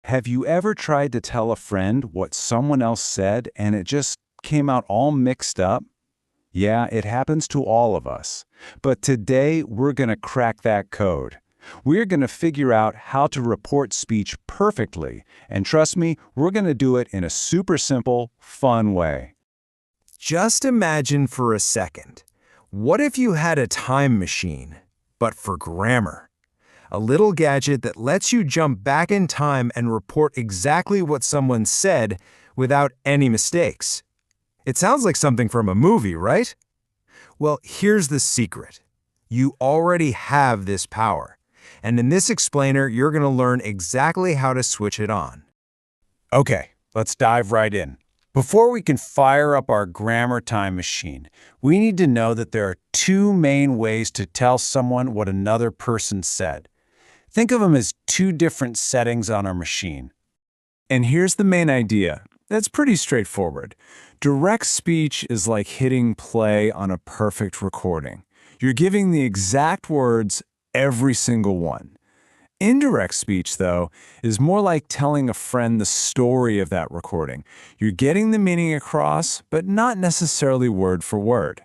Have you ever tried to tell a friend what someone else said and it just came out all mixed up? Yeah, it happens to all of us. But today, we're going to crack that code. We're going to figure out how to report speech perfectly. And trust me, we're going to do it in a super simple, fun way. Just imagine for a second, what if you had a time machine, but for grammar? A little gadget that lets you jump back in time and report exactly what someone said without any mistakes. It sounds like something from a movie, right? Well, here's the secret. You already have this power. And in this explainer, you're going to learn exactly how to switch it on. Okay, let's dive right in. Before we can fire up our grammar time machine, we need to know that there are two main ways to tell someone what another person said. Think of them as two different settings on our machine. And here's the main idea. That's pretty straightforward. Direct speech is like hitting play on a perfect recording. You're giving the exact words, every single one. Indirect speech, though, is more like telling a friend the story of that recording. You're getting the meaning across, but not necessarily word for word.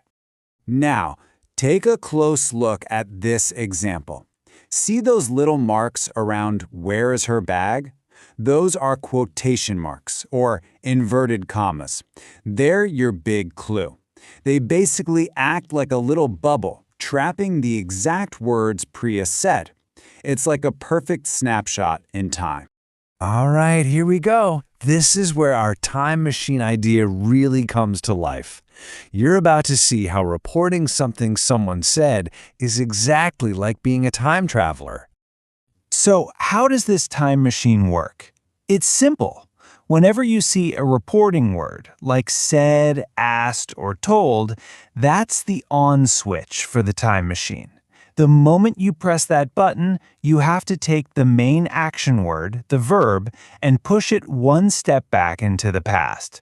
Now, take a close look at this example. See those little marks around "where is her bag"? Those are quotation marks, or inverted commas. They're your big clue. They basically act like a little bubble, trapping the exact words Priya said. It's like a perfect snapshot in time. All right, here we go. This is where our time machine idea really comes to life. You're about to see how reporting something someone said is exactly like being a time traveler. So, how does this time machine work? It's simple. Whenever you see a reporting word, like said, asked, or told, that's the on switch for the time machine. The moment you press that button, you have to take the main action word, the verb, and push it one step back into the past.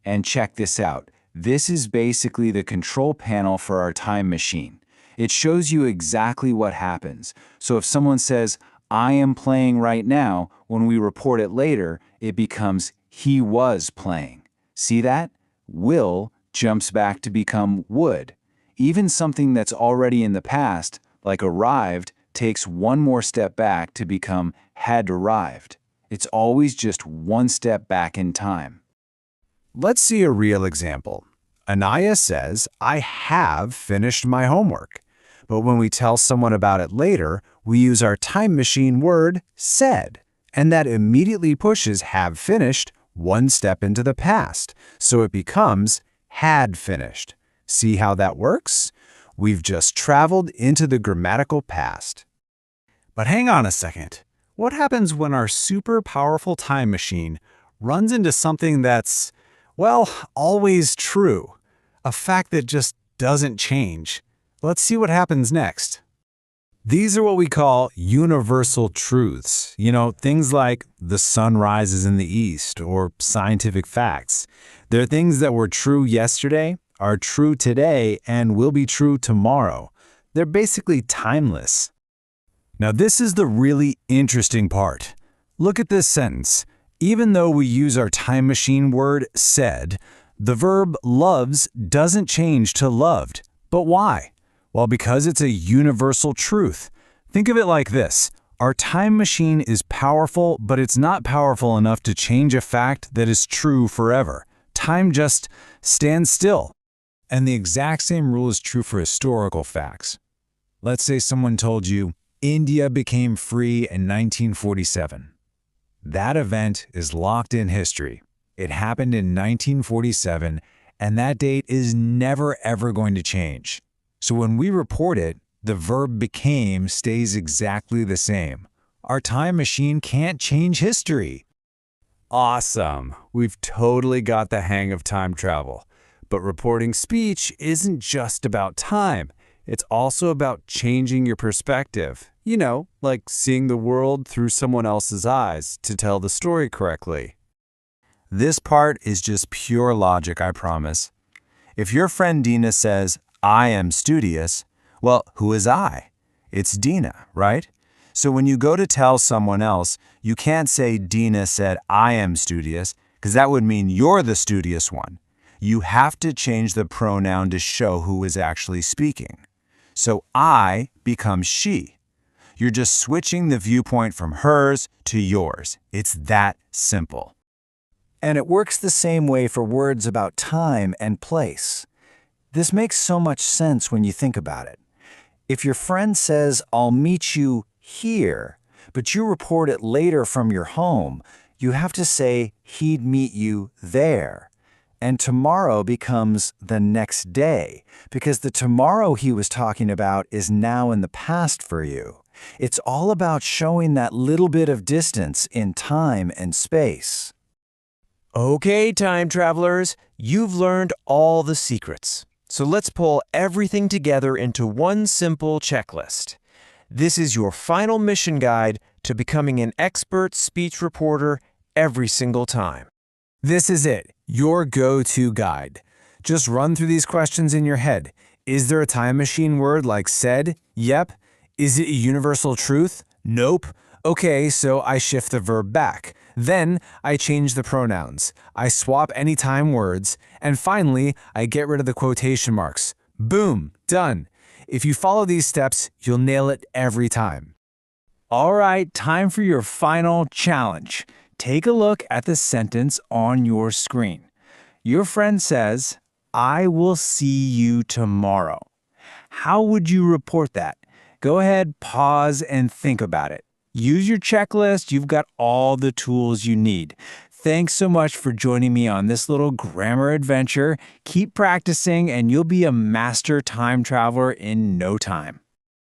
And check this out. This is basically the control panel for our time machine. It shows you exactly what happens. So if someone says, "I am playing right now," when we report it later, it becomes "he was playing." See that? Will jumps back to become would. Even something that's already in the past, like arrived, takes one more step back to become had arrived. It's always just one step back in time. Let's see a real example. Anaya says, "I have finished my homework." But when we tell someone about it later, we use our time machine word, said. And that immediately pushes have finished one step into the past. So it becomes had finished. See how that works? We've just traveled into the grammatical past. But hang on a second. What happens when our super powerful time machine runs into something that's, well, always true? A fact that just doesn't change. Let's see what happens next. These are what we call universal truths. Things like the sun rises in the east or scientific facts. They're things that were true yesterday, are true today, and will be true tomorrow. They're basically timeless. Now, this is the really interesting part. Look at this sentence. Even though we use our time machine word, said, the verb loves doesn't change to loved. But why? Well, because it's a universal truth. Think of it like this. Our time machine is powerful, but it's not powerful enough to change a fact that is true forever. Time just stands still. And the exact same rule is true for historical facts. Let's say someone told you, India became free in 1947. That event is locked in history. It happened in 1947, and that date is never ever going to change. So when we report it, the verb became stays exactly the same. Our time machine can't change history. Awesome! We've totally got the hang of time travel. But reporting speech isn't just about time. It's also about changing your perspective. Like seeing the world through someone else's eyes to tell the story correctly. This part is just pure logic, I promise. If your friend Dina says, "I am studious," well, who is I? It's Dina, right? So when you go to tell someone else, you can't say Dina said I am studious, because that would mean you're the studious one. You have to change the pronoun to show who is actually speaking. So I becomes she. You're just switching the viewpoint from hers to yours. It's that simple. And it works the same way for words about time and place. This makes so much sense when you think about it. If your friend says, "I'll meet you here," but you report it later from your home, you have to say, "He'd meet you there." And tomorrow becomes the next day, because the tomorrow he was talking about is now in the past for you. It's all about showing that little bit of distance in time and space. Okay, time travelers, you've learned all the secrets. So let's pull everything together into one simple checklist. This is your final mission guide to becoming an expert speech reporter every single time. This is it, your go-to guide. Just run through these questions in your head. Is there a time machine word like said? Yep. Is it a universal truth? Nope. Okay, so I shift the verb back. Then I change the pronouns. I swap any time words. And finally, I get rid of the quotation marks. Boom, done. If you follow these steps, you'll nail it every time. All right, time for your final challenge. Take a look at the sentence on your screen. Your friend says, "I will see you tomorrow." How would you report that? Go ahead, pause, and think about it. Use your checklist. You've got all the tools you need. Thanks so much for joining me on this little grammar adventure. Keep practicing, and you'll be a master time traveler in no time.